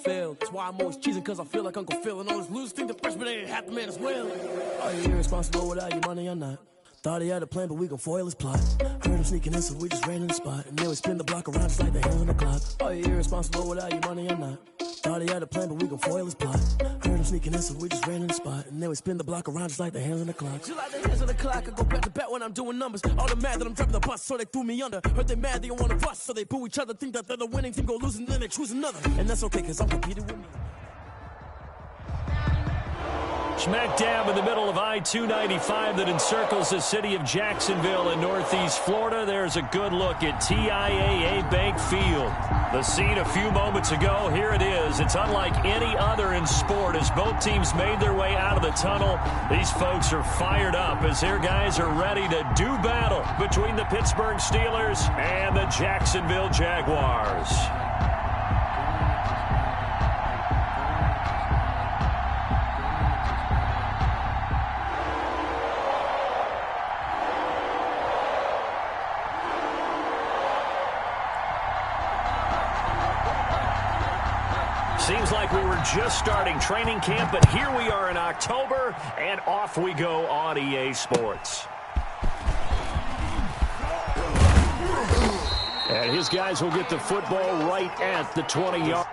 fail. That's why I'm always cheesing, cause I feel like Uncle Phil. And all this losers think the freshman ain't half the man as well. Are you irresponsible without your money or not? Thought he had a plan, but we gon' foil his plot. Heard him sneaking in, so we just ran in the spot. And then we spin the block around just like the hands on the clock. Are you irresponsible without your money or not? Thought he had a plan, but we gon' foil his plot. Heard him sneaking in, so we just ran in the spot. And then we spin the block around just like the hands on the clock. Just like the hands on the clock, I go back to back when I'm doing numbers. All the mad that I'm dropping the bus, so they threw me under. Heard they mad, they don't wanna bust, so they boo each other. Think that they're the winning team, go losing, then they choose another. And that's okay, cause I'm competing with me. Smack dab in the middle of I-295 that encircles the city of Jacksonville in northeast Florida. There's a good look at TIAA Bank Field. The scene a few moments ago, here it is. It's unlike any other in sport as both teams made their way out of the tunnel. These folks are fired up as their guys are ready to do battle between the Pittsburgh Steelers and the Jacksonville Jaguars. Seems like we were just starting training camp, but here we are in October, and off we go on EA Sports. And his guys will get the football right at the 20-yard.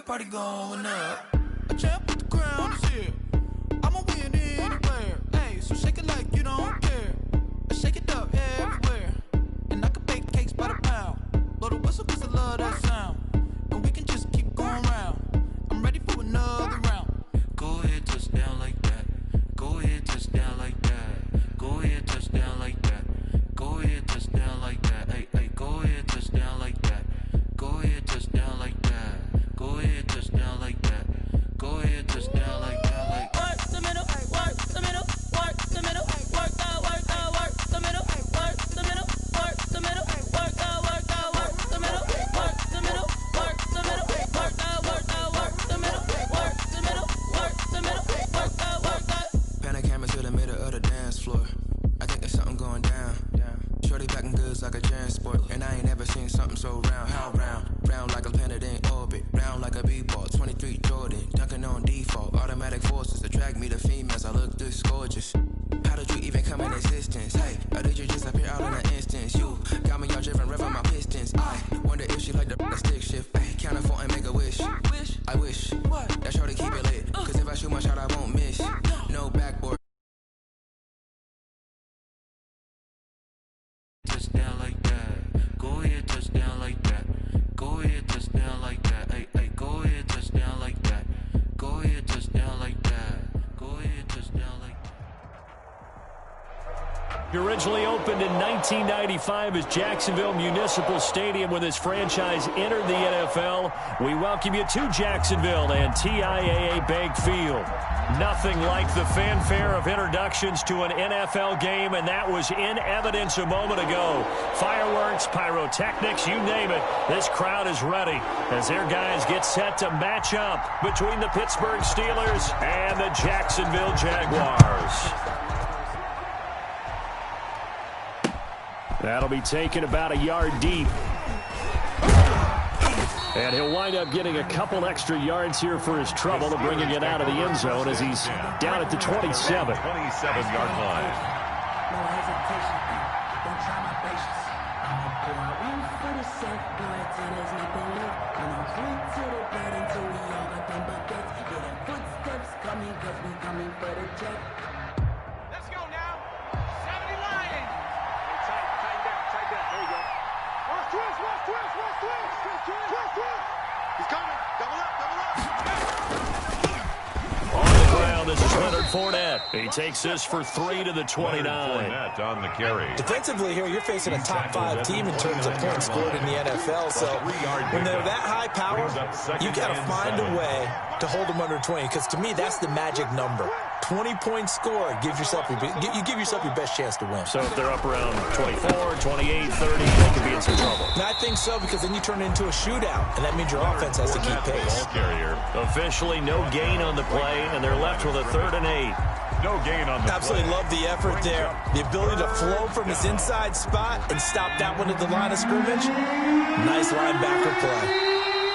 Party going up. A champ with the crown is here. I'ma win anywhere. Hey, so shake it like you don't care. Shake it up everywhere. And I can bake cakes by the pound. Blow the whistle cause I love that sound. And we can just keep going round. I'm ready for another round. Go ahead, touch down like that. Go ahead, touch down like that. Go ahead, touch down like that. Go ahead, touch down like that. Hey, hey, go ahead, touch down like that. Go ahead, touch down like that. Go ahead, touch down like that. Go ahead, touch down like that. Like work the middle, work the middle, work the middle, work the middle, work the middle, work the middle, work the middle, work the middle, work the middle, work the middle, work the middle, work the middle, work the. Pan a camera to the middle of the dance floor. I think there's something going down. Shorty backing goods like a transport, and I ain't never seen something so round. How round? Round like a planet in orbit, round like a b-ball. 23 Jordan, dunking on default. Automatic forces attract me to females. I look this gorgeous. How did you even come in existence? Hey, or did you just appear out in an instance? You got me all driven, revving my pistons. I wonder if she like the stick shift. Hey, count it for and make a wish. I wish that shorty keep it lit. Cause if I shoot my shot, I won't miss. No backboard. Touch down like that. Go ahead, touch down like that. Go ahead, touch down like that. Hey, hey, go ahead, touch down like that. Go ahead, touch down like that. Go ahead, touch down like that. Originally opened in 1995 as Jacksonville Municipal Stadium when this franchise entered the NFL. We welcome you to Jacksonville and TIAA Bank Field. Nothing like the fanfare of introductions to an NFL game, and that was in evidence a moment ago. Fireworks, pyrotechnics, you name it. This crowd is ready as their guys get set to match up between the Pittsburgh Steelers and the Jacksonville Jaguars. That'll be taken about a yard deep. And he'll wind up getting a couple extra yards here for his trouble to bringing it out of the end zone as he's down at the 27. 27-yard line. No hesitation. Don't try my patience. I'ma pour one for the set, boy, till there's nothing left. And I'm drink to the blood until we all got them buckets. Yeah, them footsteps coming, cause we coming for the check. Let's go now. 70 Lions. Tight down. There you go. Watch twist. He's coming. Double up. On the ground, this is Leonard Fournette. He takes this for 3 to the 29. Fournette on the carry. Defensively here, you're facing a top 5 team in terms of points scored in the NFL. So when they're that high power, you got to find a way to hold them under 20. Because to me, that's the magic number. 20 points scored gives yourself you give yourself your best chance to win. So if they're up around 24, 28, 30, they could be in some trouble. And I think so, because then you turn it into a shootout, and that means your offense has to keep pace. Officially no gain on the play, and they're left with a 3rd and 8. No gain on the Absolutely play. love the effort there. The ability to flow from his inside spot and stop that one at the line of scrimmage. Nice linebacker play.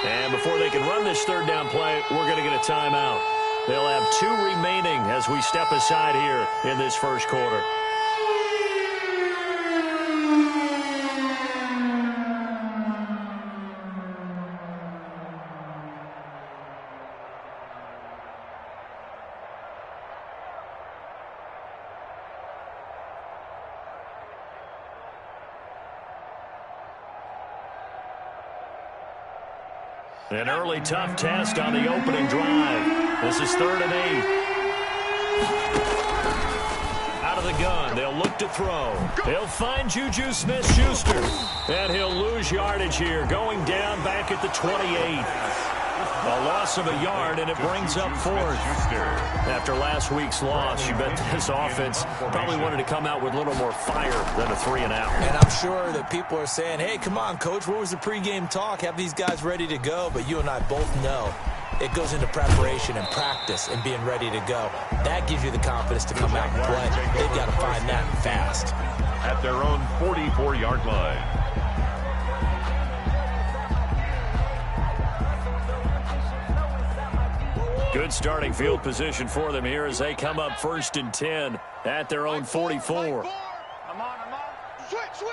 And before they can run this 3rd down play, we're going to get a timeout. They'll have 2 remaining as we step aside here in this first quarter. An early tough test on the opening drive. This is 3rd and 8. Out of the gun, they'll look to throw. He'll find Juju Smith-Schuster. And he'll lose yardage here, going down back at the 28. A loss of a yard, and it brings up 4th. After last week's loss, you bet this offense probably wanted to come out with a little more fire than a 3-and-out. And I'm sure that people are saying, hey, come on, Coach, where was the pregame talk? Have these guys ready to go? But you and I both know it goes into preparation and practice and being ready to go. That gives you the confidence to come out and play. They've got to find that fast. At their own 44-yard line. Good starting field position for them here as they come up 1st and 10 at their own 44. I'm on. Switch.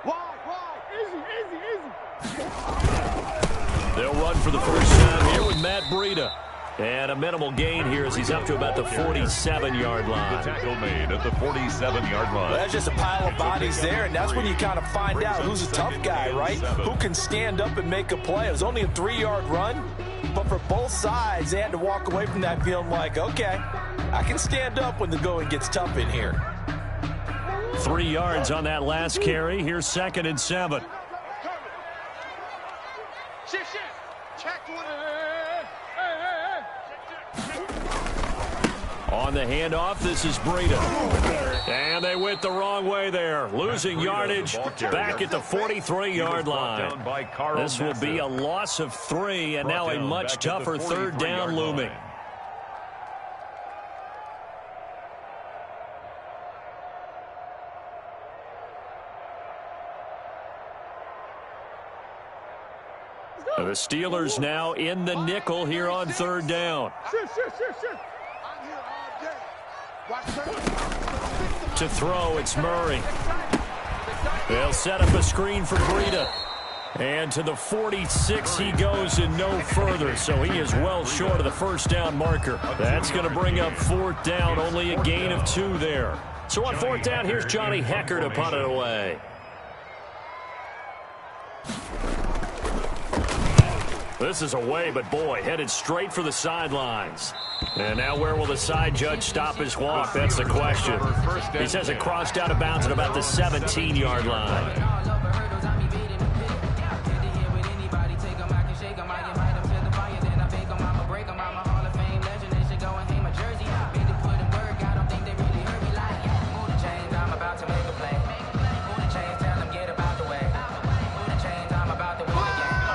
Wide. Easy. They'll run for the first time here with Matt Breida. And a minimal gain here as he's up to about the 47-yard line. The tackle made at the 47-yard line. Well, that's just a pile of bodies there, and that's when you kind of find out who's a tough guy, right? Who can stand up and make a play. It was only a 3-yard run, but for both sides, they had to walk away from that feeling like, okay, I can stand up when the going gets tough in here. 3 yards on that last carry. Here's 2nd and 7. Shift. Check to it. On the handoff, this is Breida. And they went the wrong way there. Losing yardage back at the 43-yard line. This will be a loss of 3, and now a much tougher 3rd down looming. The Steelers now in the nickel here on 3rd down. To throw, it's Murray. They'll set up a screen for Breida. And to the 46 he goes and no further, so he is well short of the 1st down marker. That's going to bring up 4th down, only a gain of 2 there. So on 4th down, here's Johnny Hekker to punt it away. This is away, but boy, headed straight for the sidelines. And now where will the side judge stop his walk? That's the question. He says it crossed out of bounds at about the 17-yard line.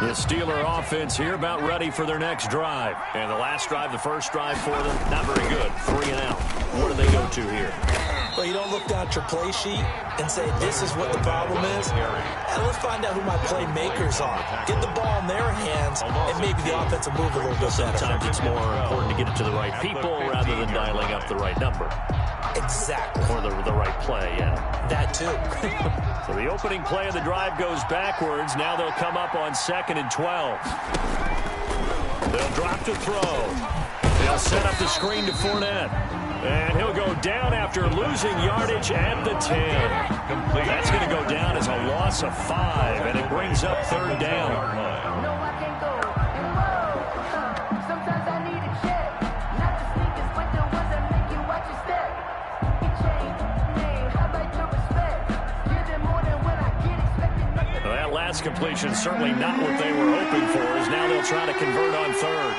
The Steeler offense here about ready for their next drive. And the last drive, the first drive for them, not very good. 3 and out. What do they go to here? Well, you don't look down at your play sheet and say, this is what the problem is. And let's find out who my playmakers are. Get the ball in their hands and maybe the offensive move a little bit better. Sometimes it's more important to get it to the right people rather than dialing up the right number. Exactly. Or the right play, yeah. That too. So the opening play of the drive goes backwards. Now they'll come up on 2nd and 12. They'll drop to throw. They'll set up the screen to Fournette. And he'll go down after losing yardage at the 10. That's going to go down as a loss of 5, and it brings up 3rd down. That last completion certainly not what they were hoping for, as now they'll try to convert on 3rd.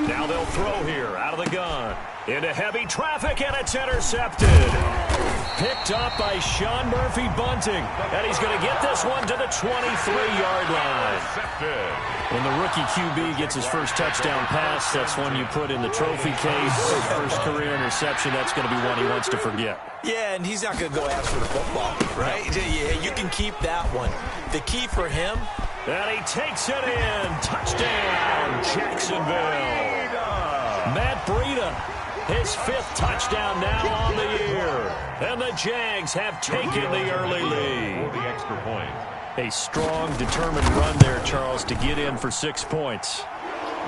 Now they'll throw here out of the gun. Into heavy traffic, and it's intercepted. Picked up by Sean Murphy-Bunting. And he's going to get this one to the 23-yard line. When the rookie QB gets his first touchdown pass, that's one you put in the trophy case. His first career interception, that's going to be one he wants to forget. Yeah, and he's not going to go ask for the football, right? Yeah, you can keep that one. The key for him. And he takes it in. Touchdown, Jacksonville. Matt Breida, his 5th touchdown now on the year. And the Jags have taken the early lead. For the extra point. A strong, determined run there, Charles, to get in for 6 points.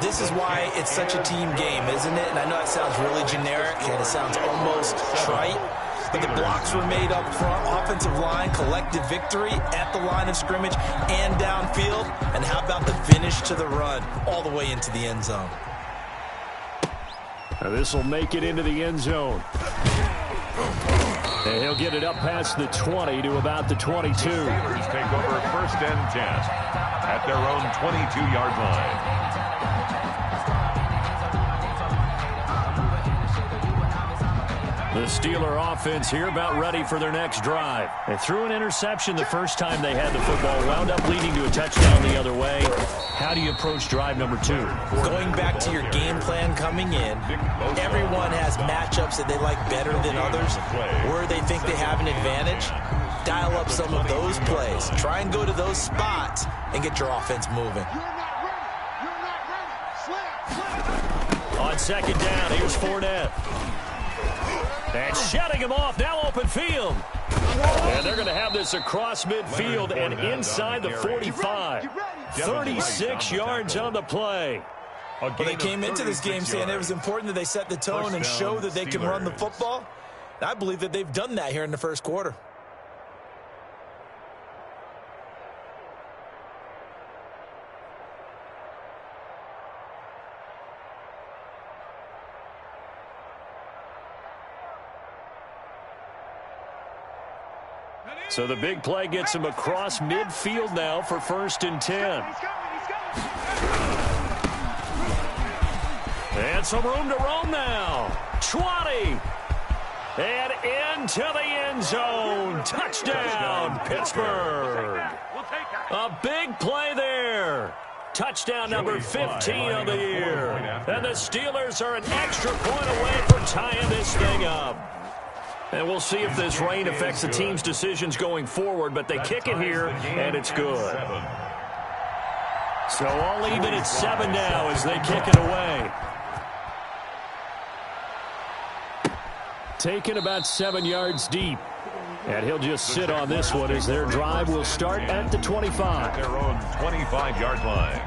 This is why it's such a team game, isn't it? And I know it sounds really generic, and it sounds almost trite. But the blocks were made up front, offensive line, collective victory at the line of scrimmage and downfield. And how about the finish to the run all the way into the end zone? Now this will make it into the end zone. And he'll get it up past the 20 to about the 22. Steelers take over 1st and 10 at their own 22-yard line. The Steeler offense here about ready for their next drive. They threw an interception the first time they had the football, wound up leading to a touchdown the other way. How do you approach drive number 2? Going back to your game plan coming in, everyone has matchups that they like better than others, where they think they have an advantage. Dial up some of those plays. Try and go to those spots and get your offense moving. On 2nd down, here's Fournette. And shutting him off, now open field. And they're going to have this across midfield and inside the 45. 36 yards on the play. Well, they came into this game saying it was important that they set the tone and show that they can run the football. I believe that they've done that here in the first quarter. So the big play gets him across midfield now for 1st and 10. And some room to roam now. 20. And into the end zone. Touchdown, Pittsburgh. A big play there. Touchdown number 15 of the year. And the Steelers are an extra point away from tying this thing up. And we'll see if this rain affects the team's decisions going forward, but they kick it here, and it's good. So all even at 7 now as they kick it away. Taken about 7 yards deep. And he'll just sit on this one as their drive will start at the 25. Their own 25-yard line.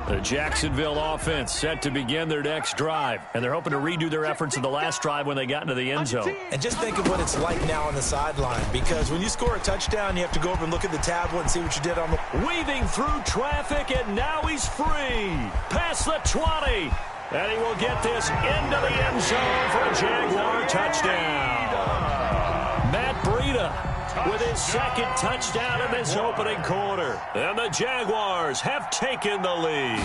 The Jacksonville offense set to begin their next drive. And they're hoping to redo their efforts in the last drive when they got into the end zone. And just think of what it's like now on the sideline. Because when you score a touchdown, you have to go over and look at the tablet and see what you did on the... Weaving through traffic, and now he's free. Past the 20. And he will get this into the end zone for a Jaguar touchdown. Matt Breida with his 2nd touchdown in this opening quarter. And the Jaguars have taken the lead.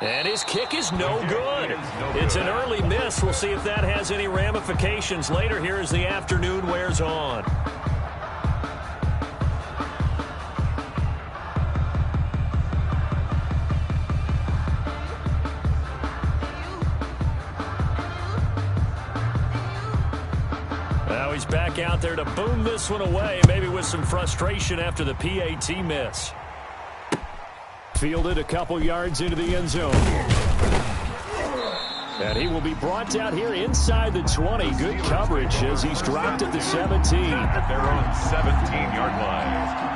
And his kick is no good. It's an early miss. We'll see if that has any ramifications later here as the afternoon wears on. Now he's back out there to boom this one away, maybe with some frustration after the PAT miss. Fielded a couple yards into the end zone. And he will be brought down here inside the 20. Good coverage as he's dropped at the 17. At their own 17-yard line.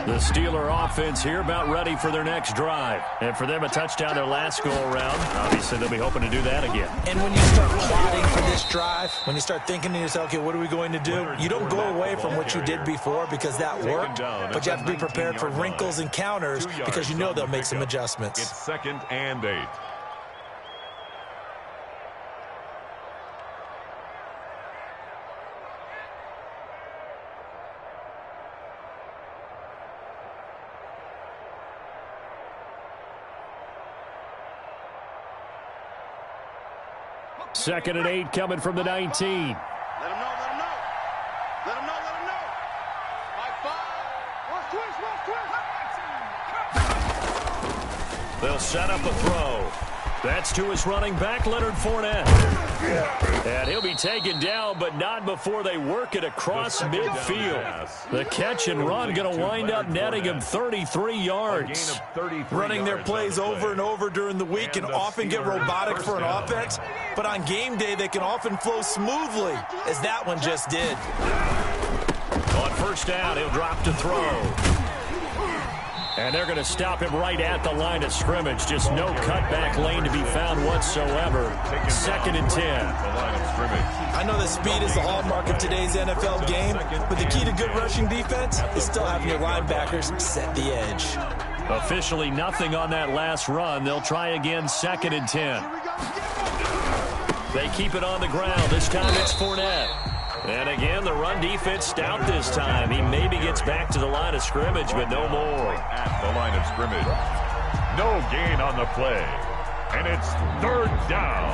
The Steeler offense here about ready for their next drive. And for them, a touchdown their last go-around. Obviously, they'll be hoping to do that again. And when you start plotting for this drive, when you start thinking to yourself, okay, what are we going to do? You don't go away from what you did before because that worked, but you have to be prepared for wrinkles and counters because you know they'll make some adjustments. It's 2nd and 8. Second and 8 coming from the 19. Let him know, let him know. Let him know, let him know. High five. Watch twist. They'll set up a throw. That's to his running back, Leonard Fournette. And he'll be taken down, but not before they work it across midfield. The catch and run going to wind up netting him 33 yards. Running their plays over and over during the week can often get robotic for an offense, but on game day they can often flow smoothly, as that one just did. On first down, he'll drop to throw. And they're going to stop him right at the line of scrimmage. Just no cutback lane to be found whatsoever. 2nd and 10. I know that speed is the hallmark of today's NFL game, but the key to good rushing defense is still having your linebackers set the edge. Officially nothing on that last run. They'll try again, 2nd and 10. They keep it on the ground. This time it's Fournette. And again, the run defense stout this time. He maybe gets back to the line of scrimmage, but no more. At the line of scrimmage. No gain on the play. And it's 3rd down.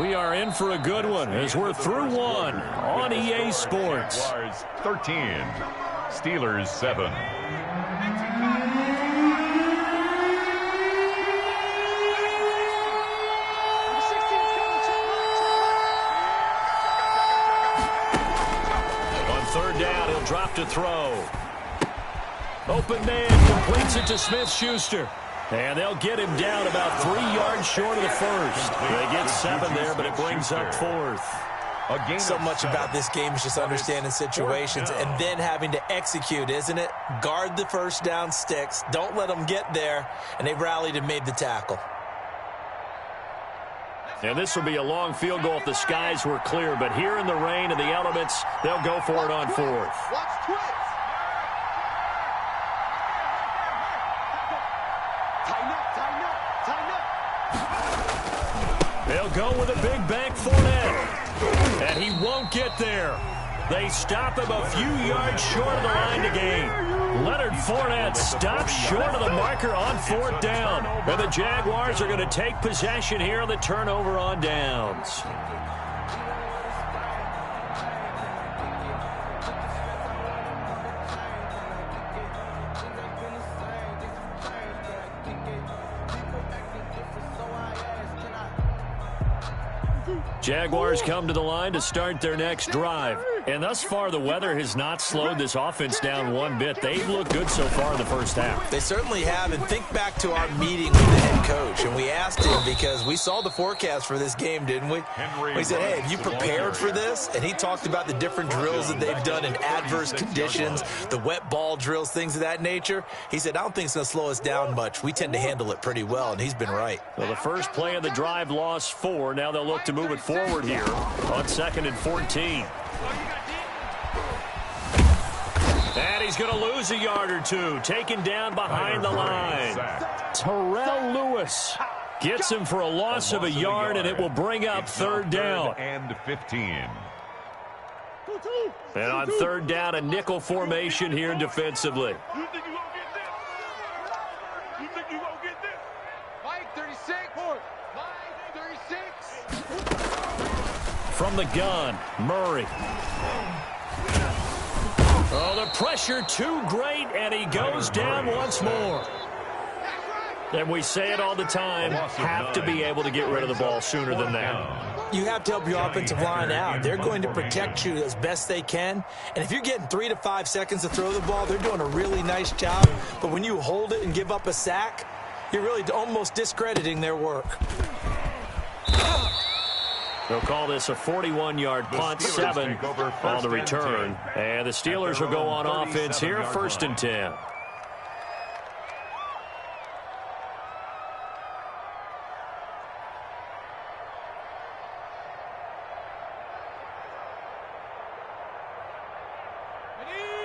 We are in for a good one as we're through one on EA Sports. Jaguars 13. Steelers 7. Drop to throw. Open man completes it to Smith-Schuster. And they'll get him down about 3 yards short of the first. They get 7 there, but it brings up 4th. So much about this game is just understanding situations and then having to execute, isn't it? Guard the first down sticks. Don't let them get there. And they rallied and made the tackle. And this will be a long field goal if the skies were clear. But here in the rain and the elements, they'll go for it on 4th. Watch twist. Tighten up, tighten up, tighten up. They'll go with a big bank Fournette. And he won't get there. They stop him a few yards short of the line to gain. Leonard Fournette stops short of the marker on 4th down. And the Jaguars are going to take possession here on the turnover on downs. Jaguars come to the line to start their next drive. And thus far, the weather has not slowed this offense down one bit. They've looked good so far in the first half. They certainly have. And think back to our meeting with the head coach. And we asked him because we saw the forecast for this game, didn't we? We said, hey, have you prepared for this? And he talked about the different drills that they've done in adverse conditions, the wet ball drills, things of that nature. He said, I don't think it's going to slow us down much. We tend to handle it pretty well, and he's been right. Well, the first play of the drive lost 4. Now they'll look to move it forward here on 2nd and 14. And he's going to lose a yard or two. Taken down behind the line. Terrell Lewis gets him for a loss of a yard, and it will bring up 3rd down. And 15. And on third down, a nickel formation here defensively. You think you gonna get this? You think you gonna get this? Mike 36. Mike 36. From the gun, Murray. Oh, the pressure too great, and he goes down once more. And we say it all the time, have to be able to get rid of the ball sooner than that. You have to help your offensive line out. They're going to protect you as best they can. And if you're getting 3 to 5 seconds to throw the ball, they're doing a really nice job. But when you hold it and give up a sack, you're really almost discrediting their work. They'll call this a 41-yard punt, 7 on the return. And the Steelers will go on offense here, 1st and 10.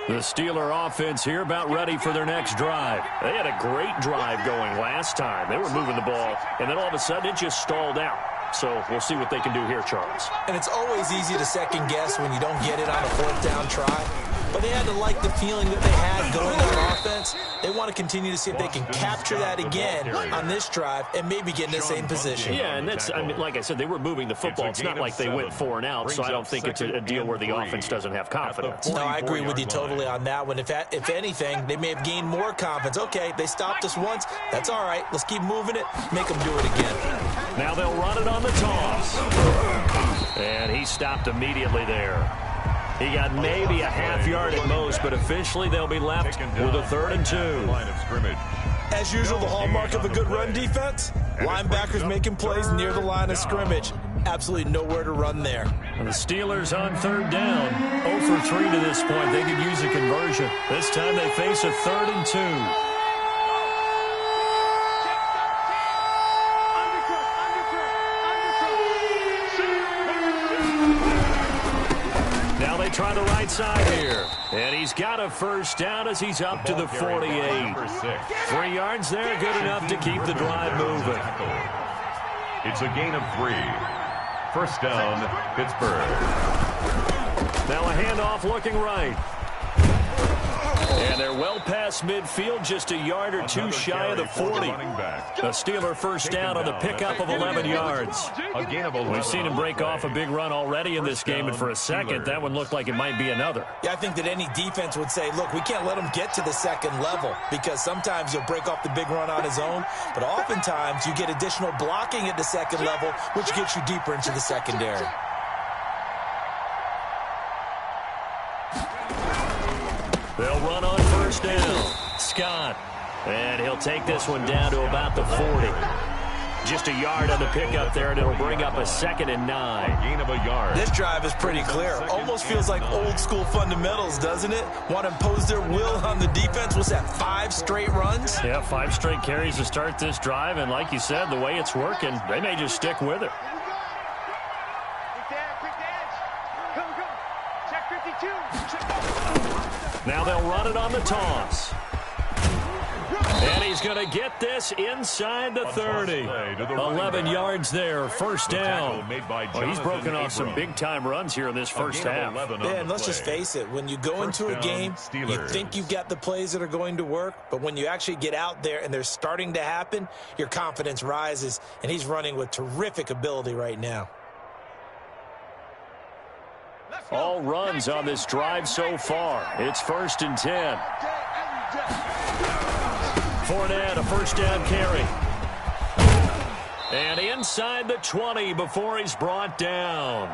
The Steeler offense here about ready for their next drive. They had a great drive going last time. They were moving the ball, and then all of a sudden it just stalled out. So we'll see what they can do here, Charles. And it's always easy to second guess when you don't get it on a 4th down try. But they had to like the feeling that they had going on offense. They want to continue to see if they can capture that again on this drive and maybe get in the same position. Yeah, and that's, I mean, like I said, they were moving the football. It's not like they went 4 and out, so I don't think it's a deal where the offense doesn't have confidence. No, I agree with you totally on that one. If anything, they may have gained more confidence. Okay, they stopped us once. That's all right. Let's keep moving it. Make them do it again. Now they'll run it on the toss. And he stopped immediately there. He got maybe a half yard at most, but officially they'll be left with a 3rd and 2. Line of scrimmage. As usual, the hallmark of a good run defense, linebackers making plays near the line of scrimmage. Absolutely nowhere to run there. And the Steelers on 3rd down. 0 for 3 to this point. They could use a conversion. This time they face a 3rd and 2. Try the right side here. And he's got a 1st down as he's up to the 48. 3 yards there, good enough to keep the drive moving. It's a gain of 3. 1st down, Pittsburgh. Now a handoff looking right. And they're well past midfield, just a yard or 2 shy of the 40. A Steeler 1st down on the pickup of 11 yards. We've seen him break off a big run already in this game, and for a second, that one looked like it might be another. Yeah, I think that any defense would say, look, we can't let him get to the 2nd level, because sometimes he'll break off the big run on his own, but oftentimes you get additional blocking at the 2nd level, which gets you deeper into the secondary. They'll run on 1st down. Scott. And he'll take this one down to about the 40. Just a yard on the pickup there, and it'll bring up a 2nd and 9. Gain of a yard. This drive is pretty clear. Almost feels like old school fundamentals, doesn't it? Want to impose their will on the defense. What's that, 5 straight runs? Yeah, 5 straight carries to start this drive, and like you said, the way it's working, they may just stick with it. Now they'll run it on the toss. And he's going to get this inside the 30. 11 yards there, 1st down. Well, he's broken off some big-time runs here in this 1st half. And let's just face it, when you go into a game, you think you've got the plays that are going to work, but when you actually get out there and they're starting to happen, your confidence rises, and he's running with terrific ability right now. All runs on this drive so far. It's 1st and 10. Fournette, a 1st down carry. And inside the 20 before he's brought down.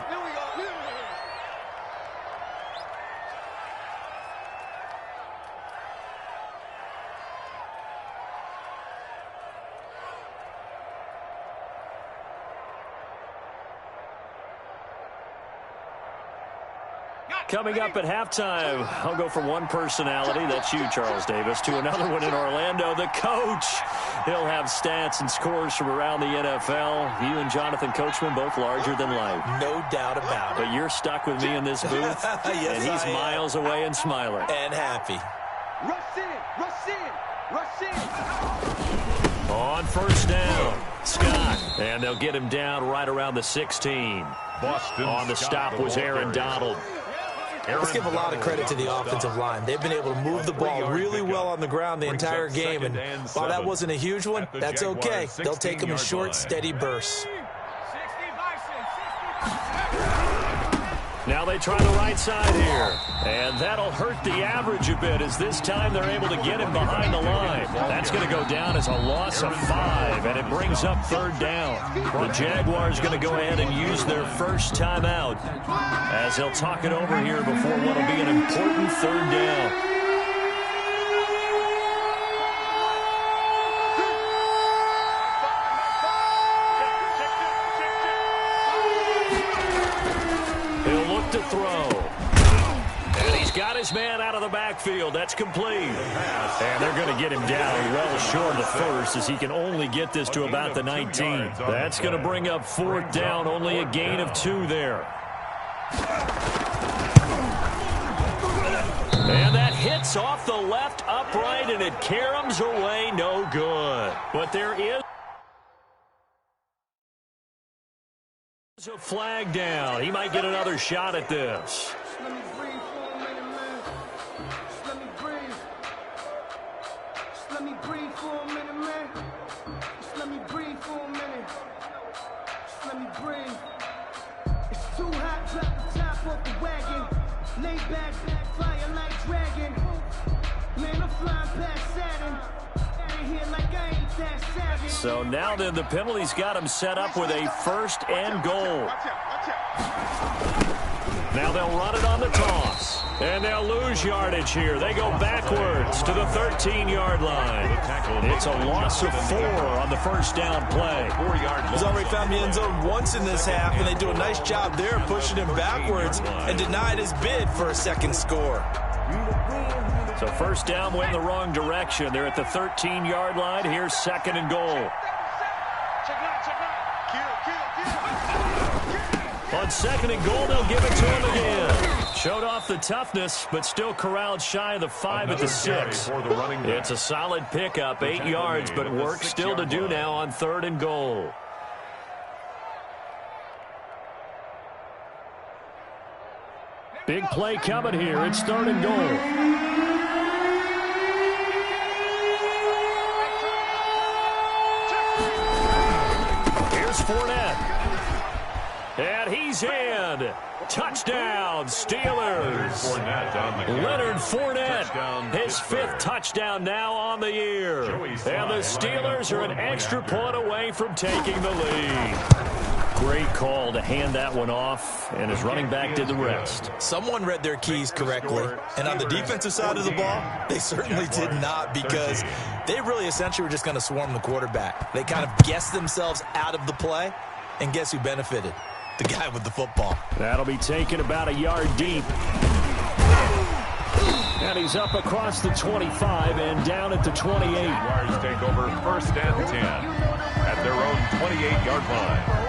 Coming up at halftime, I'll go from one personality, that's you, Charles Davis, to another one in Orlando, the coach. He'll have stats and scores from around the NFL. You and Jonathan Coachman, both larger than life. No doubt about it. But you're stuck with me in this booth, yes, and he's miles away and smiling. And happy. Rush in. On 1st down, Scott. And they'll get him down right around the 16. Boston on the stop was Aaron Donald. Let's give a lot of credit to the offensive line. They've been able to move the ball really well on the ground the entire game, and while that wasn't a huge one, that's okay. They'll take them in short, steady bursts. Now they try the right side here, and that'll hurt the average a bit as this time they're able to get him behind the line. That's going to go down as a loss of 5, and it brings up third down. The Jaguars going to go ahead and use their first timeout as they'll talk it over here before what will be an important third down. To throw. And he's got his man out of the backfield. That's complete. And they're going to get him down well short of the first as he can only get this to about the 19. That's going to bring up fourth down. Only a gain of 2 there. And that hits off the left upright and it caroms away. No good. But there is a flag down. He might get another shot at this. Let me breathe for a minute, man. Just let me breathe. Just let me breathe for a minute, man. Just let me breathe for a minute. Just let me breathe. It's too hot, drop the top off the wagon. Lay back, fire like dragon. Man, I'm flying past Saturn. Out of here like I ain't that savage. So now then, the penalty's got him set up with a first and goal. Now they'll run it on the toss. And they'll lose yardage here. They go backwards to the 13-yard line. It's a loss of 4 on the first down play. He's already found the end zone once in this half, and they do a nice job there pushing him backwards and denied his bid for a second score. So first down went in the wrong direction. They're at the 13-yard line. Here's second and goal. On second and goal, they'll give it to him again. Showed off the toughness, but still corralled shy of the 5 at the 6. It's a solid pickup, 8 yards, but work still to do now on third and goal. Big play coming here. It's third and goal. Here's Fournette. And he's in. Touchdown, Steelers. Leonard Fournette, his 5th touchdown now on the year. And the Steelers are an extra point away from taking the lead. Great call to hand that one off, and his running back did the rest. Someone read their keys correctly, and on the defensive side of the ball, they certainly did not, because they really essentially were just going to swarm the quarterback. They kind of guessed themselves out of the play, and guess who benefited? The guy with the football. That'll be taken about a yard deep. And he's up across the 25 and down at the 28. Jaguars take over first and 10 at their own 28-yard line.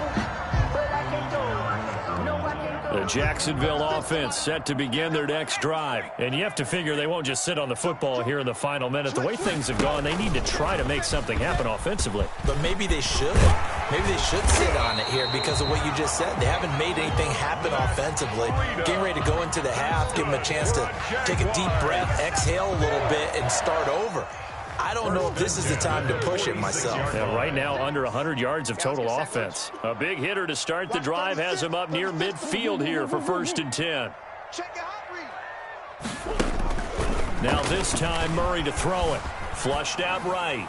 The Jacksonville offense set to begin their next drive. And you have to figure they won't just sit on the football here in the final minute. The way things have gone, they need to try to make something happen offensively. But maybe they should. Maybe they should sit on it here because of what you just said. They haven't made anything happen offensively. Getting ready to go into the half, give them a chance to take a deep breath, exhale a little bit, and start over. I don't know if this is the time to push it myself. Yeah, right now, under 100 yards of total offense. A big hitter to start the drive has him up near midfield here for first and 10. Now this time, Murray to throw it. Flushed out right.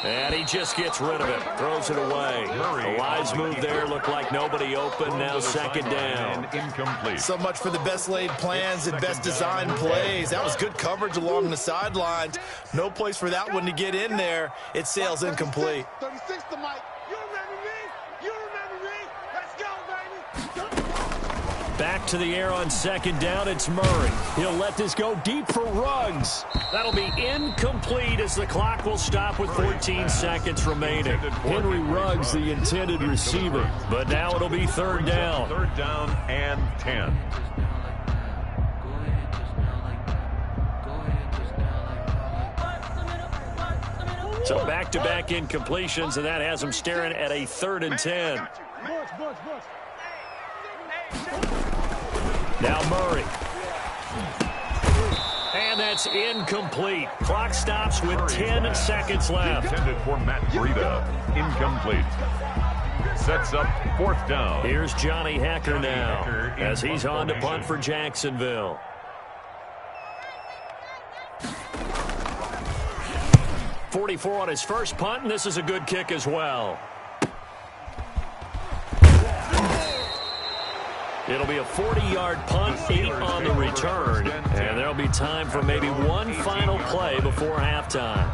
And he just gets rid of it. Throws it away. A wise move there. Looked like nobody open. Now second down. Incomplete. So much for the best laid plans and best designed plays. That was good coverage along the sidelines. No place for that one to get in there. It sails incomplete. 36 to Mike. You remember me? You remember me? Let's go, baby. Back to the air on second down. It's Murray. He'll let this go deep for Ruggs. That'll be incomplete as the clock will stop with 14 seconds remaining. Henry Ruggs, the intended receiver. But now it'll be third down. Third down and 10. So back-to-back incompletions, and that has him staring at a third and 10. Now Murray And that's incomplete. Clock stops with 10 seconds left. Intended for Matt Breida. Incomplete. Sets up 4th down. Here's Johnny Hekker now as he's on to punt for Jacksonville. .44 on his first punt, and this is a good kick as well. It'll be a 40-yard punt, 8 on the return, and there'll be time for maybe one final play before halftime.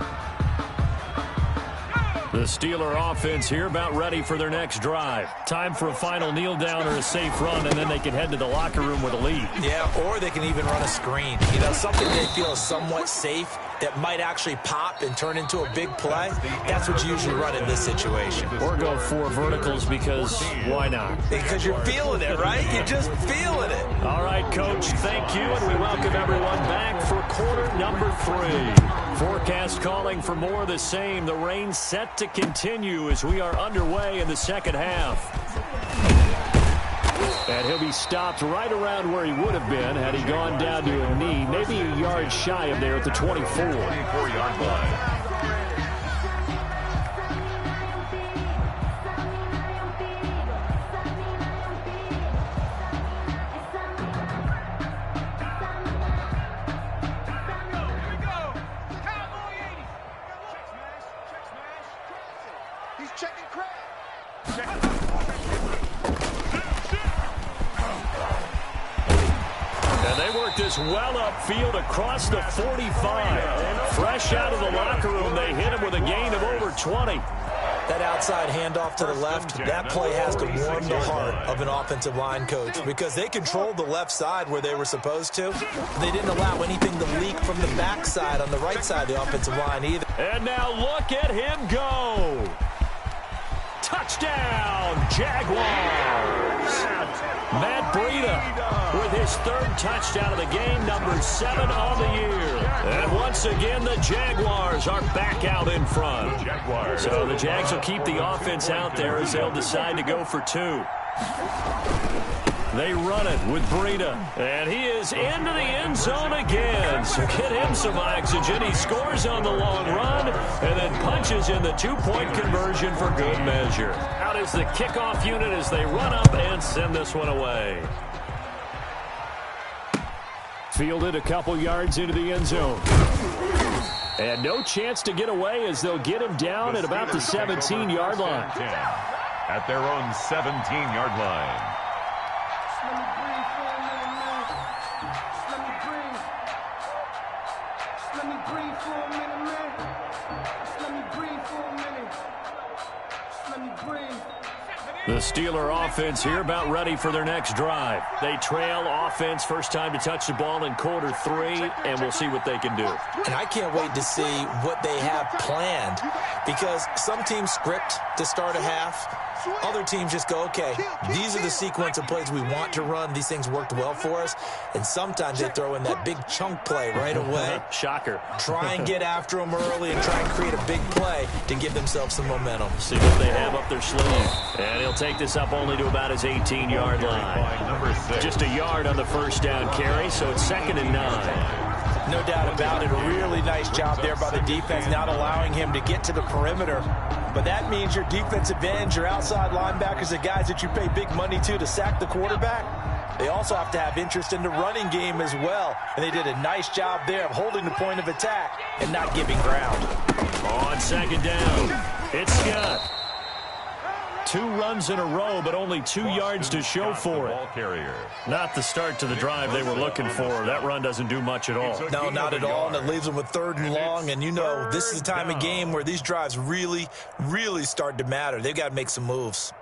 The Steeler offense here about ready for their next drive. Time for a final kneel down or a safe run, and then they can head to the locker room with a lead. Yeah, or they can even run a screen. You know, something they feel is somewhat safe that might actually pop and turn into a big play. That's what you usually run in this situation. Or go 4 verticals because why not? Because you're feeling it, right? You're just feeling it. All right, Coach, thank you, and we welcome everyone back for quarter number 3. Forecast calling for more of the same. The rain set to continue as we are underway in the second half. And he'll be stopped right around where he would have been had he gone down to a knee, maybe a yard shy of there at the 24. 24-yard line. Well upfield across the 45. Fresh out of the locker room, they hit him with a gain of over 20. That outside handoff to the left, that play has to warm the heart of an offensive line coach because they controlled the left side where they were supposed to. They didn't allow anything to leak from the backside on the right side of the offensive line either. And now look at him go. Touchdown, Jaguars. Matt Breida with his 3rd touchdown of the game, number 7 on the year. And once again, the Jaguars are back out in front. So the Jags will keep the offense out there as they'll decide to go for 2. They run it with Breida, and he is into the end zone again. So get him some oxygen. He scores on the long run and then punches in the 2-point conversion for good measure. Out is the kickoff unit as they run up and send this one away. Fielded a couple yards into the end zone. And no chance to get away as they'll get him down at about the 17-yard line. At their own 17-yard line. The Steeler offense here about ready for their next drive. They trail offense, first time to touch the ball in quarter 3, and we'll see what they can do. And I can't wait to see what they have planned because some teams script to start a half. Other teams just go, okay, these are the sequence of plays we want to run. These things worked well for us. And sometimes they throw in that big chunk play right away. Shocker. Try and get after them early and try and create a big play to give themselves some momentum. See what they have up their sleeve. And he'll take this up only to about his 18-yard line. Just a yard on the first down carry, so it's 2nd and 9. No doubt about it. A really nice job there by the defense, not allowing him to get to the perimeter. But that means your defensive ends, your outside linebackers, the guys that you pay big money to sack the quarterback, they also have to have interest in the running game as well. And they did a nice job there of holding the point of attack and not giving ground. On 2nd down, it's Scott. 2 runs in a row, but only 2 yards to show for it. Not the start to the drive they were looking for. That run doesn't do much at all. No, not at all, and it leaves them with 3rd and long. And you know, this is the time of game where these drives really, really start to matter. They've got to make some moves.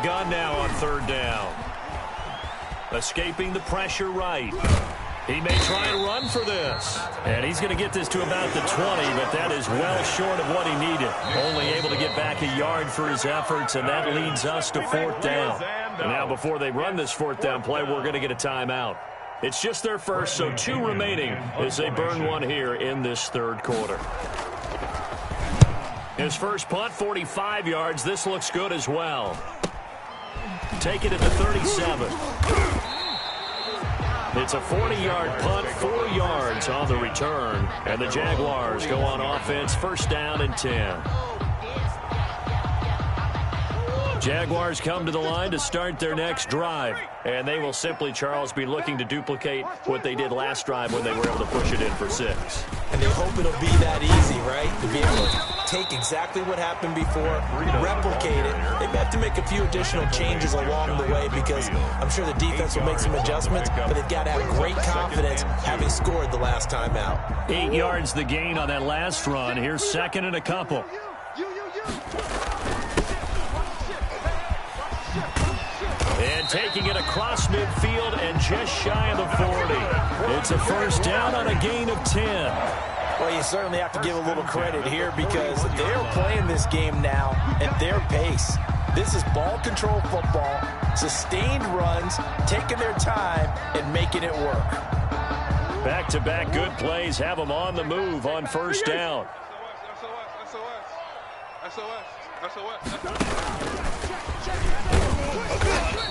Gun now on 3rd down. Escaping the pressure right. He may try and run for this. And he's going to get this to about the 20, but that is well short of what he needed. Only able to get back a yard for his efforts, and that leads us to 4th down. And now before they run this fourth down play, we're going to get a timeout. It's just their first, so 2 remaining as they burn one here in this third quarter. His first punt, 45 yards. This looks good as well. Take it at the 37. It's a 40-yard punt, 4 yards on the return. And the Jaguars go on offense, first down and 10. Jaguars come to the line to start their next drive. And they will simply, Charles, be looking to duplicate what they did last drive when they were able to push it in for 6. And they hope it'll be that easy, right? To be able to take exactly what happened before, replicate it. They may have to make a few additional changes along the way because I'm sure the defense will make some adjustments, but they've got to have great confidence having scored the last time out. 8 yards the gain on that last run. Here's second and a couple. And taking it across midfield and just shy of the 40. It's a first down on a gain of 10. Well, you certainly have to give a little credit here because they're playing this game now at their pace. This is ball control football, sustained runs, taking their time and making it work. Back-to-back good plays have them on the move on first down.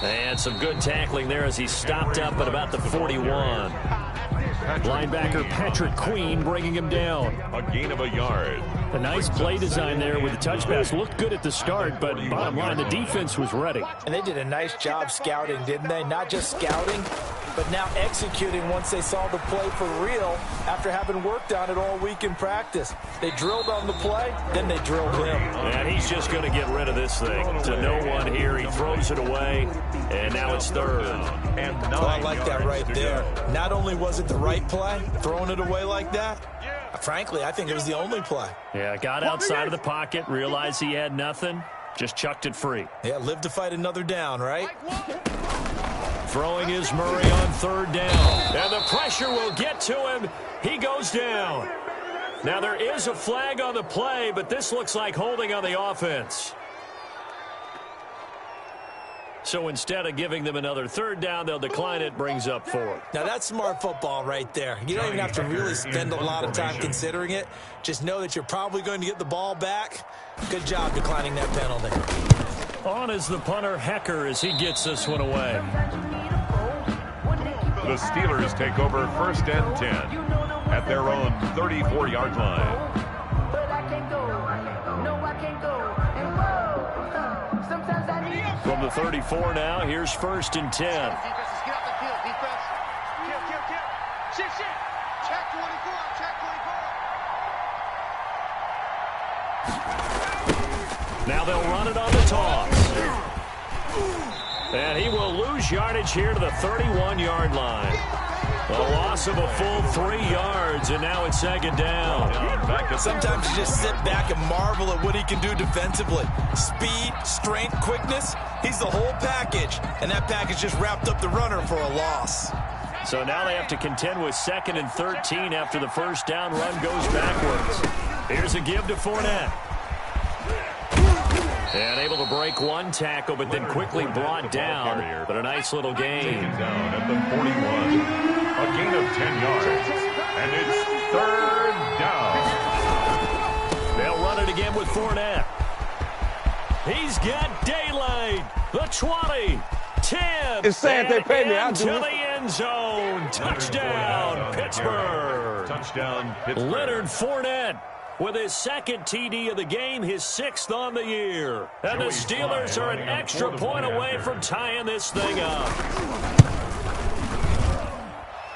And some good tackling there as he stopped up at about the 41. Linebacker Patrick Queen bringing him down. A gain of a yard. A nice play design there with the touch pass. Looked good at the start, but bottom line, the defense was ready. And they did a nice job scouting, didn't they? Not just scouting, but now executing once they saw the play for real after having worked on it all week in practice. They drilled on the play, then they drilled him. And he's just going to get rid of this thing. To no one here. He throws it away, and now it's third. Well, I like that right there. Not only was it the right play, throwing it away like that, frankly, I think it was the only play. Yeah, got outside of the pocket, realized he had nothing, just chucked it free. Yeah, live to fight another down, right? Throwing is Murray on third down. And the pressure will get to him. He goes down. Now there is a flag on the play, but this looks like holding on the offense. So instead of giving them another third down, they'll decline it, brings up 4. Now that's smart football right there. You don't even have to really spend a lot of time considering it. Just know that you're probably going to get the ball back. Good job declining that penalty. On is the punter Hecker as he gets this one away. The Steelers take over first and 10 at their own 34-yard line. From the 34 now, here's first and 10. Now they'll run it on the toss. And he will lose yardage here to the 31-yard line. A loss of a full 3 yards, and now it's second down. Sometimes you just sit back and marvel at what he can do defensively. Speed, strength, quickness, he's the whole package. And that package just wrapped up the runner for a loss. So now they have to contend with second and 13 after the first down run goes backwards. Here's a give to Fournette. And able to break one tackle, but then quickly brought down. But a nice little gain. Down at the 41. A gain of 10 yards. And it's third down. They'll run it again with Fournette. He's got daylight. The 20, 10. It's sad they pay me. I'll into do it. the end zone. Touchdown, Pittsburgh. Touchdown, Pittsburgh. Leonard Fournette with his second TD of the game, his 6th on the year. And the Steelers are an extra point away from tying this thing up.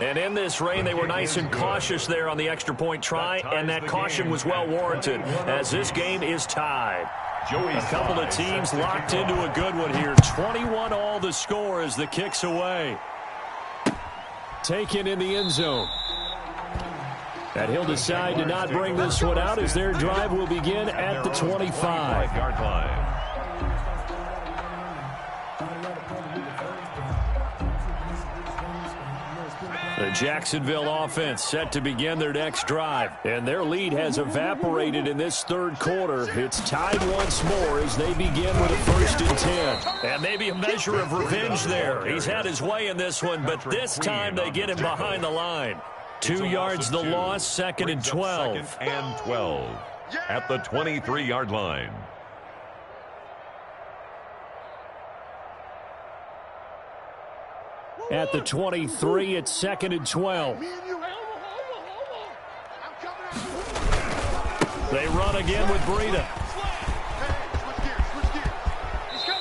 And in this rain, they were nice and cautious there on the extra point try, and that caution was well warranted as this game is tied. A couple of teams locked into a good one here. 21 all the score as the kick's away. Taken in the end zone. And he'll decide to not bring this one out as their drive will begin at the 25-yard line. The Jacksonville offense set to begin their next drive, and their lead has evaporated in this third quarter. It's tied once more as they begin with a 1st and 10. And maybe a measure of revenge there. He's had his way in this one, but this time they get him behind the line. 2 yards the loss, 2nd and 12. 2nd and 12 at the 23-yard line. At the 23, it's 2nd and 12. They run again with Breida.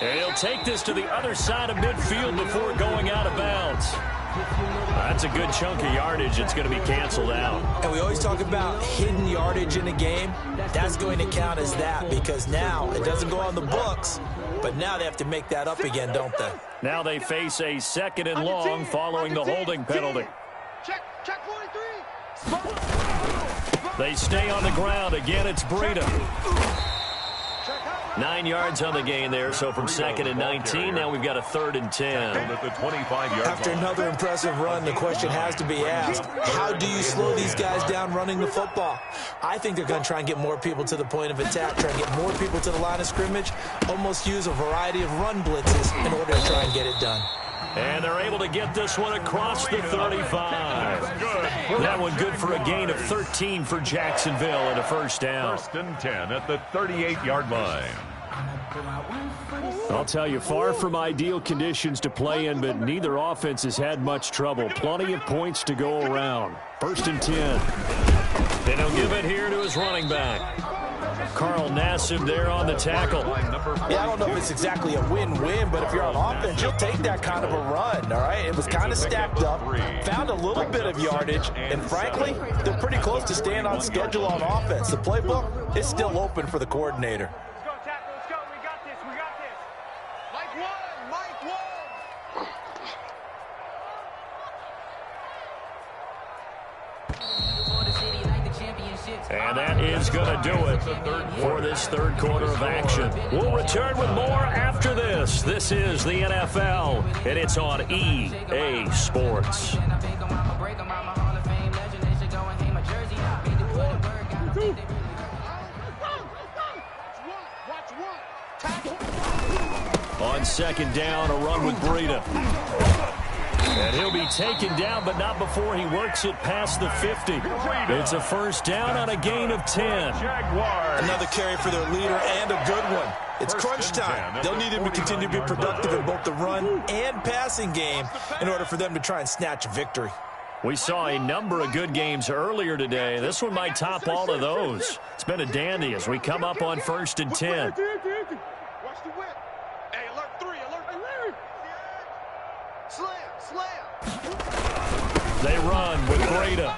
And he'll take this to the other side of midfield before going out of bounds. That's a good chunk of yardage. It's going to be canceled out. And we always talk about hidden yardage in a game. That's going to count as that because now it doesn't go on the books, but now they have to make that up again, don't they? Now they face a 2nd and long following the holding penalty. Check 43. They stay on the ground. Again, it's Breida. 9 yards on the gain there, so from 2nd and 19, now we've got a 3rd and 10. At the 25-yard After another impressive run, the question has to be asked, how do you slow these guys down running the football? I think they're going to try and get more people to the point of attack, try and get more people to the line of scrimmage, almost use a variety of run blitzes in order to try and get it done. And they're able to get this one across the 35. That one good for a gain of 13 for Jacksonville and a 1st down. 1st and 10 at the 38-yard line. I'll tell you, far from ideal conditions to play in, but neither offense has had much trouble. Plenty of points to go around. 1st and 10. Then he'll give it here to his running back. Carl Nassib there on the tackle. Yeah, I don't know if it's exactly a win-win, but if you're on offense, you'll take that kind of a run, all right? It was kind of stacked up, found a little bit of yardage, and frankly, they're pretty close to staying on schedule on offense. The playbook is still open for the coordinator. Let's go, tackle. Let's go. We got this. We got this. Mike one. Mike one. And that is going to do it for this third quarter of action. We'll return with more after this. This is the NFL, and it's on EA Sports. On 2nd down, a run with Breida. And he'll be taken down, but not before he works it past the 50. It's a 1st down on a gain of 10. Another carry for their leader and a good one. It's crunch time. They'll need him to continue to be productive in both the run and passing game in order for them to try and snatch a victory. We saw a number of good games earlier today. This one might top all of those. It's been a dandy as we come up on 1st and 10. Watch the whip. Hey, alert 3, alert 3. Slam. They run with Breida.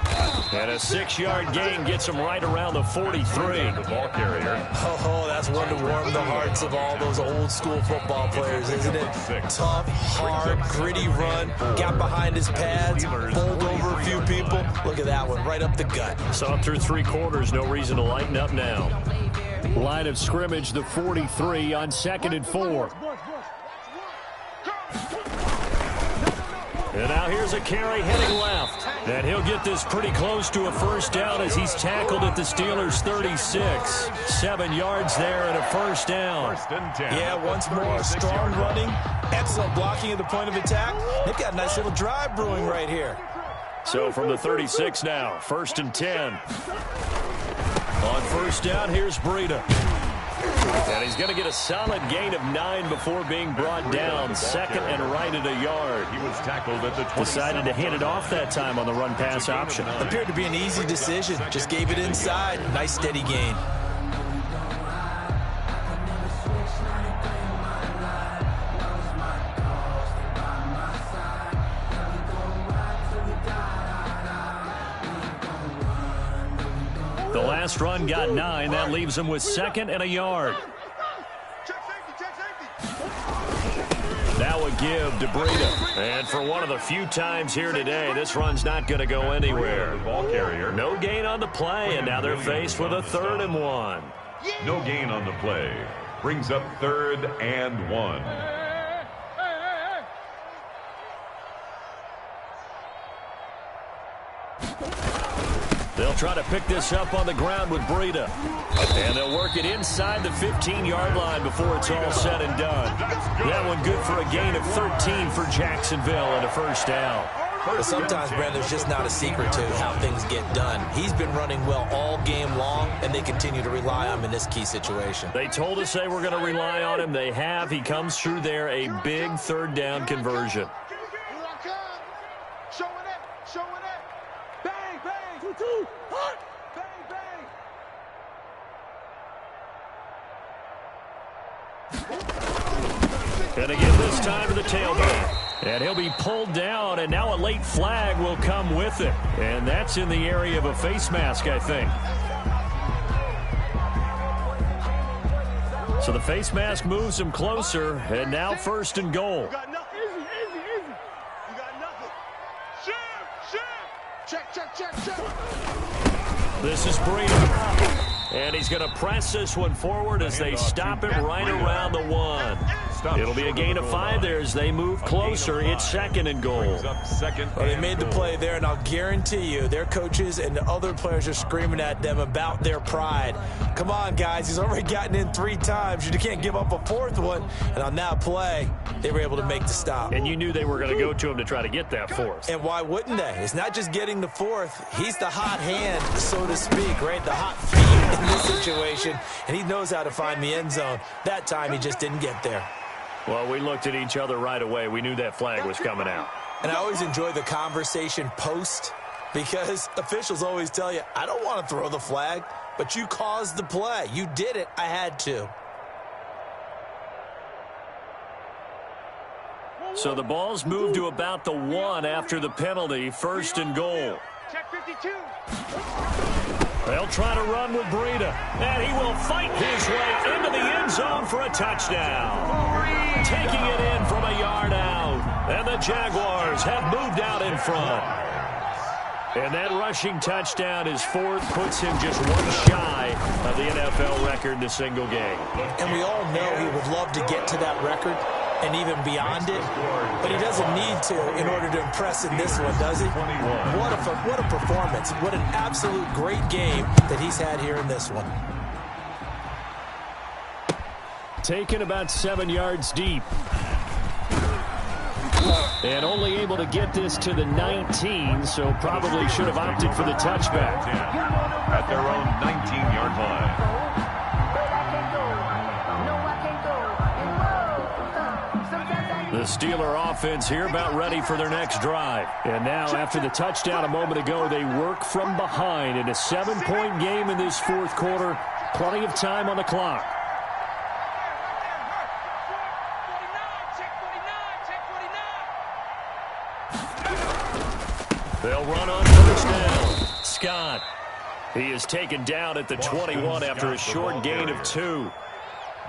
And a 6-yard gain gets them right around the 43. The ball carrier. Oh, that's one to warm the hearts of all those old school football players, isn't it? Tough, hard, gritty run. Got behind his pads, bowled over a few people. Look at that one, right up the gut. Saw through 3 quarters, no reason to lighten up now. Line of scrimmage, the 43 on 2nd and 4. And now here's a carry heading left. And he'll get this pretty close to a 1st down as he's tackled at the Steelers' 36. 7 yards there and a 1st down. 1st and 10. Yeah, once more, strong running, excellent blocking at the point of attack. They've got a nice little drive brewing right here. So from the 36 now, 1st and 10. On 1st down, here's Breida. And he's going to get a solid gain of 9 before being brought down. 2nd and right at a yard. He was tackled at the 20. Decided to hand it off that time on the run-pass option. Appeared to be an easy decision. Just gave it inside. Nice steady gain. The last run got 9. That leaves him with 2nd and a yard. Now a give to Breida. And for one of the few times here today, this run's not going to go anywhere. Ball carrier. No gain on the play, and now they're faced with a 3rd and 1. No gain on the play. Brings up 3rd and 1. They'll try to pick this up on the ground with Breida. And they'll work it inside the 15-yard line before it's all said and done. That one good for a gain of 13 for Jacksonville and a first down. But sometimes, Brandon, there's just not a secret to how things get done. He's been running well all game long, and they continue to rely on him in this key situation. They told us they were going to rely on him. They have. He comes through there, a big third down conversion. And again this time to the tailback. And he'll be pulled down, and now a late flag will come with it. And that's in the area of a face mask, I think. So the face mask moves him closer, and now first and goal. You got nothing. Easy. You got nothing. Check. This is Breida. And he's going to press this one forward as they stop him right around the 1. It'll be a gain of 5 there as they move closer. It's second and goal. Well, they made the play there, and I'll guarantee you their coaches and the other players are screaming at them about their pride. Come on, guys. He's already gotten in 3 times. You can't give up a 4th one. And on that play, they were able to make the stop. And you knew they were going to go to him to try to get that 4th. And why wouldn't they? It's not just getting the 4th. He's the hot hand, so to speak, right? The hot feet in this situation. And he knows how to find the end zone. That time, he just didn't get there. Well, we looked at each other right away. We knew that flag was coming out. And I always enjoy the conversation post because officials always tell you, I don't want to throw the flag, but you caused the play. You did it. I had to. So the ball's moved to about the 1 after the penalty. First and goal. Check 52. They'll try to run with Breida, and he will fight his way into the end zone for a touchdown. Taking it in from a yard out, and the Jaguars have moved out in front. And that rushing touchdown is 4th, puts him just 1 shy of the NFL record in a single game. And we all know he would love to get to that record and even beyond it, but he doesn't need to in order to impress in this one, does he? What a performance. What an absolute great game that he's had here in this one. Taken about 7 yards deep. And only able to get this to the 19, so probably should have opted for the touchback. At their own 19-yard line. The Steeler offense here about ready for their next drive. And now after the touchdown a moment ago, they work from behind in a 7-point game in this 4th quarter. Plenty of time on the clock. They'll run on first down. Scott. He is taken down at the 21 after a short gain of 2.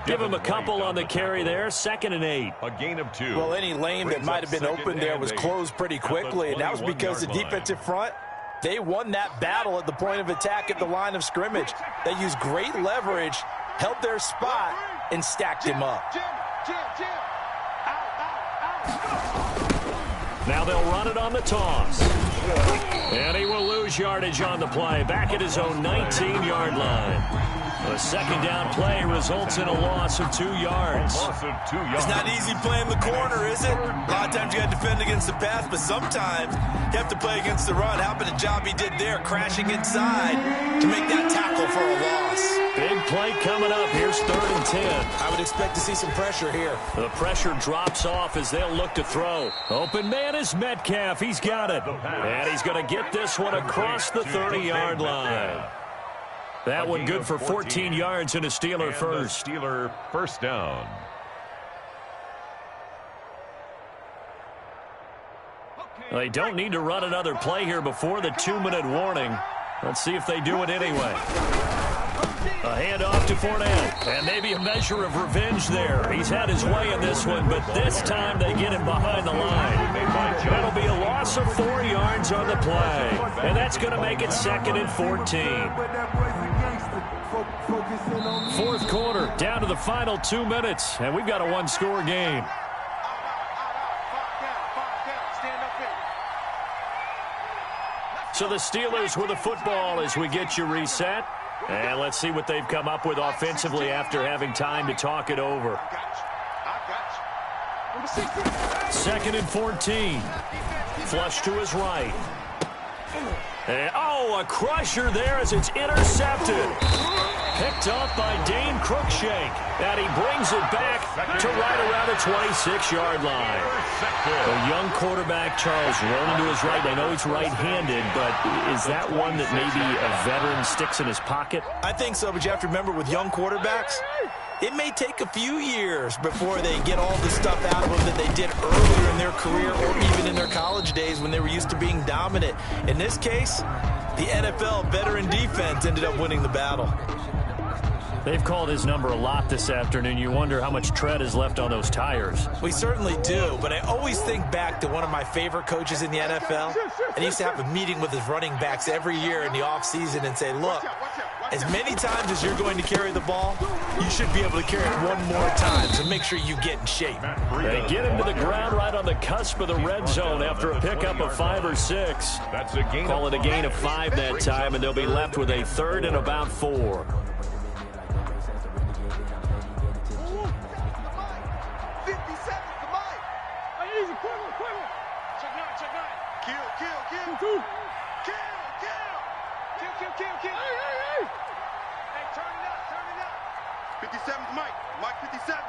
Give him a couple on the carry there. 2nd and 8. A gain of 2. Well, any lane that might have been open there was closed pretty quickly, and that was because the defensive front, they won that battle at the point of attack at the line of scrimmage. They used great leverage, held their spot, and stacked him up. Now they'll run it on the toss. And he will lose yardage on the play. Back at his own 19-yard line. A 2nd down play results in a loss of 2 yards. It's not easy playing the corner, is it? A lot of times you got to defend against the pass, but sometimes you have to play against the run. How about the job he did there, crashing inside to make that tackle for a loss? Big play coming up. Here's 3rd and 10. I would expect to see some pressure here. The pressure drops off as they'll look to throw. Open man is Metcalf. He's got it. And he's going to get this one across the 30-yard line. That one good for 14 yards and a Steeler first. Steeler first down. They don't need to run another play here before the 2-minute warning. Let's see if they do it anyway. A handoff to Fournette, and maybe a measure of revenge there. He's had his way in this one, but this time they get him behind the line. That'll be a loss of 4 yards on the play, and that's going to make it 2nd and 14. 4th quarter, down to the final 2 minutes, and we've got a 1-score game. So the Steelers with the football as we get you reset. And let's see what they've come up with offensively after having time to talk it over. 2nd and 14. Flush to his right. And, a crusher there as it's intercepted. Picked up by Dane Cruikshank. And he brings it back to right around the 26-yard line. The young quarterback, Charles, rolling to his right. I know he's right-handed, but is that one that maybe a veteran sticks in his pocket? I think so, but you have to remember with young quarterbacks, it may take a few years before they get all the stuff out of them that they did earlier in their career or even in their college days when they were used to being dominant. In this case, the NFL veteran defense ended up winning the battle. They've called his number a lot this afternoon. You wonder how much tread is left on those tires. We certainly do, but I always think back to one of my favorite coaches in the NFL. And he used to have a meeting with his running backs every year in the offseason and say, look, as many times as you're going to carry the ball, you should be able to carry it one more time, so make sure you get in shape. They get him to the ground right on the cusp of the red zone after a pickup of 5 or 6. Call it a gain of 5 that time, and they'll be left with a 3rd and about 4. Hey, turn it up. 57's Mike. Mike 57.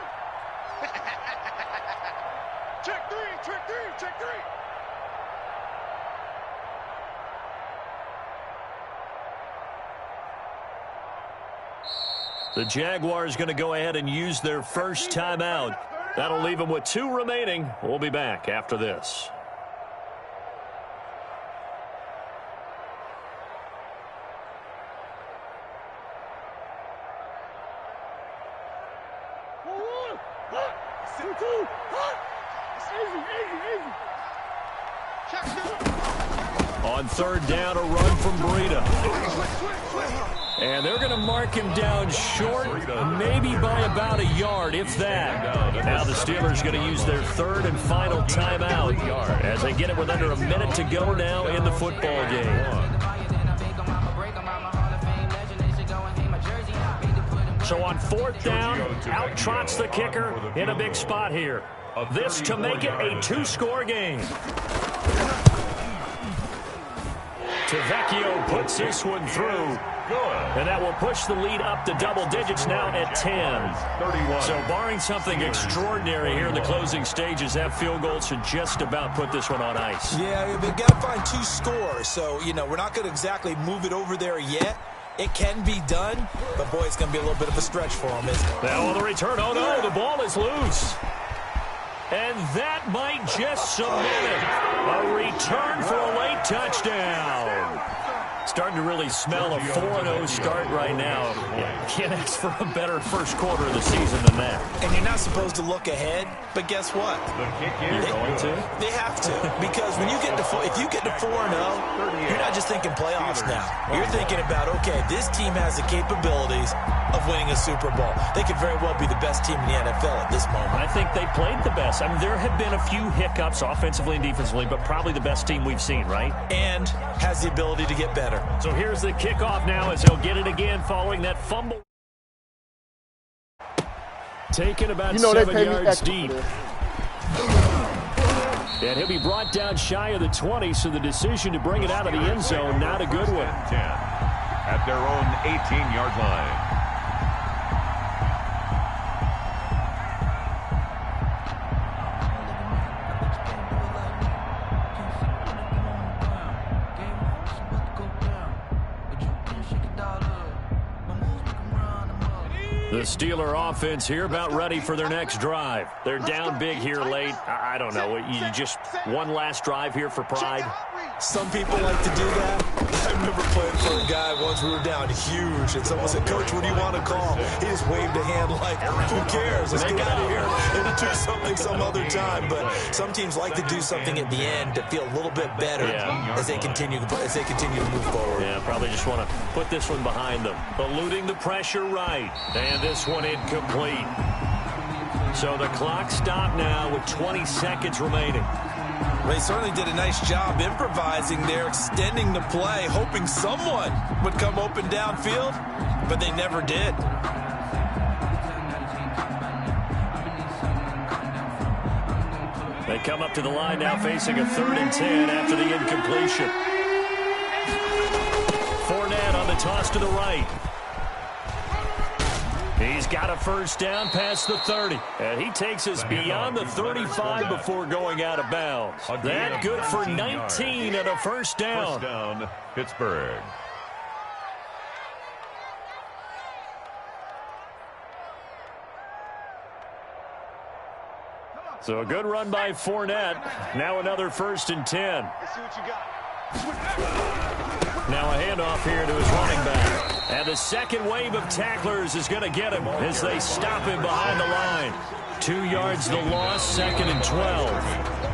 Check 3, check 3, check 3. The Jaguars going to go ahead and use their first timeout. That'll leave them with 2 remaining. We'll be back after this. On 3rd down, a run from Breida. And they're going to mark him down short, maybe by about a yard, if that. Now the Steelers going to use their 3rd and final timeout as they get it with under a minute to go now in the football game. So on 4th down, out trots the kicker in a big spot here. This to make it a 2-score game. Tavecchio puts this one through. And that will push the lead up to double digits now at 10. So barring something extraordinary here in the closing stages, that field goal should just about put this one on ice. Yeah, they've got to find 2 scores. So, we're not going to exactly move it over there yet. It can be done, but boy, it's going to be a little bit of a stretch for them, isn't it? Now on the return, oh no, the ball is loose. And that might just cement it. A return for a late touchdown. Starting to really smell a 4-0 start right now. Can't ask for a better first quarter of the season than that. And you're not supposed to look ahead, but guess what? They have to. Because when you get to if you get to 4-0, you're not just thinking playoffs now. You're thinking about, okay, this team has the capabilities of winning a Super Bowl. They could very well be the best team in the NFL at this moment. I think they played the best. I mean, there have been a few hiccups offensively and defensively, but probably the best team we've seen, right? And has the ability to get better. So here's the kickoff now as he'll get it again following that fumble. Taken about 7 yards deep. And he'll be brought down shy of the 20, so the decision to bring it out of the end zone, not a good one. 10 at their own 18-yard line. The Steeler offense here about ready for their next drive. They're down big here late. I don't know. You just one last drive here for pride? Some people like to do that. I remember playing for a guy once. We were down huge, and someone said, "Coach, what do you want to call?" He just waved a hand like, "Who cares? Let's get out of here and do something some other time." But some teams like to do something at the end to feel a little bit better as they continue to move forward. Yeah, probably just want to put this one behind them. Eluding the pressure right, and this one incomplete. So the clock stopped now with 20 seconds remaining. They certainly did a nice job improvising there, extending the play, hoping someone would come open downfield, but they never did. They come up to the line now facing a 3rd and 10 after the incompletion. Fournette on the toss to the right. He's got a first down past the 30. And he takes us beyond the 35 before going out of bounds. That good for 19 and a first down. First down, Pittsburgh. So a good run by Fournette. Now another 1st and 10. Let's see what you got. Now a handoff here to his running back. And the second wave of tacklers is going to get him as they stop him behind the line. 2 yards the loss, 2nd and 12.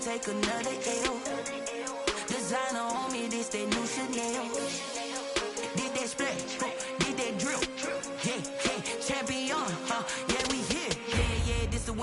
take another L. Designer on me, this that new Chanel. Did that splash, did that drip. Yeah,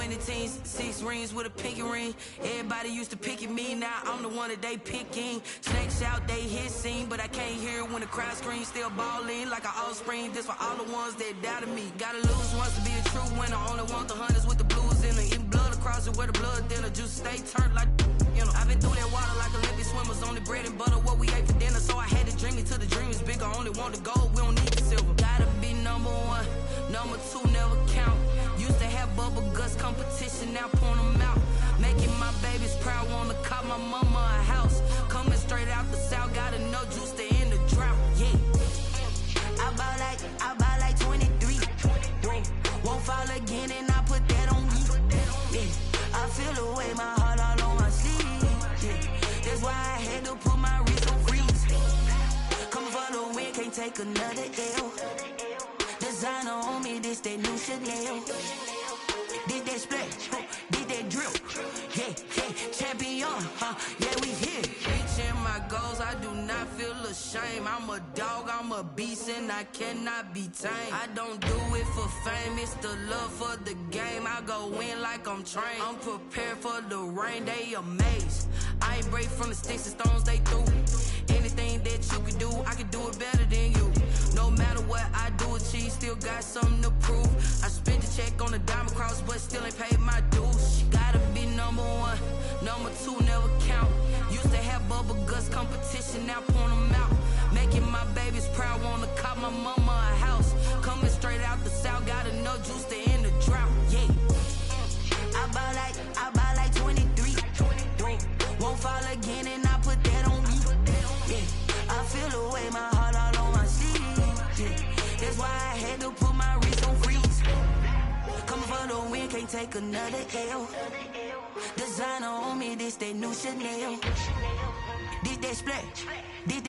20 teams, 6 rings with a pinky ring. Everybody used to pick at me, now I'm the one that they picking. Snakes out, they hit scene, but I can't hear it when the crowd screams. Still balling like an offspring. This for all the ones that doubted me. Gotta lose once to be a true winner. Only want the hunters with the blues in it. Eating blood across it where the blood dinner. Juice stay turned like, you know. I've been through that water like Olympic swimmers. Only bread and butter, what we ate for dinner. So I had to dream it till the dream is bigger. Only want the gold, we don't need the silver. Gotta be number one, number two never count. Used to have bubble guts competition, now point them out. Making my babies proud, wanna cop my mama a house. Coming straight out the south, got enough juice to end the drought. Yeah, I bought like 23. Won't fall again, and I put that on me. Yeah, I feel the way, my heart all on my sleeve. Yeah, that's why I had to put my wrist on freeze. Coming for the win, can't take another L. Designer on me, this that new Chanel. Did that splash, did that drill. Yeah, champion, yeah, we here. Reaching my goals, I do not feel ashamed. I'm a dog, I'm a beast, and I cannot be tamed. I don't do it for fame, it's the love for the game. I go in like I'm trained. I'm prepared for the rain, they amazed. I ain't break from the sticks and stones they threw. Anything that you can do, I can do it better than you. No matter what I do, achieve, still got something to prove. I spent the check on the diamond cross, but still ain't paid my dues. Gotta be number one, number two never count. Used to have bubble guts competition, now point them out. Making my babies proud, wanna cop my mama a house. Coming straight out the south, got enough juice to end the drought. Yeah, I bought like 23. Won't fall again, and I put that on me. Yeah, I feel the way, my heart all on my sleeve. Yeah, that's why I had to put my wrist on freeze. Coming for the win, can't take another L. Designer on me, this that new Chanel. Did that splash, did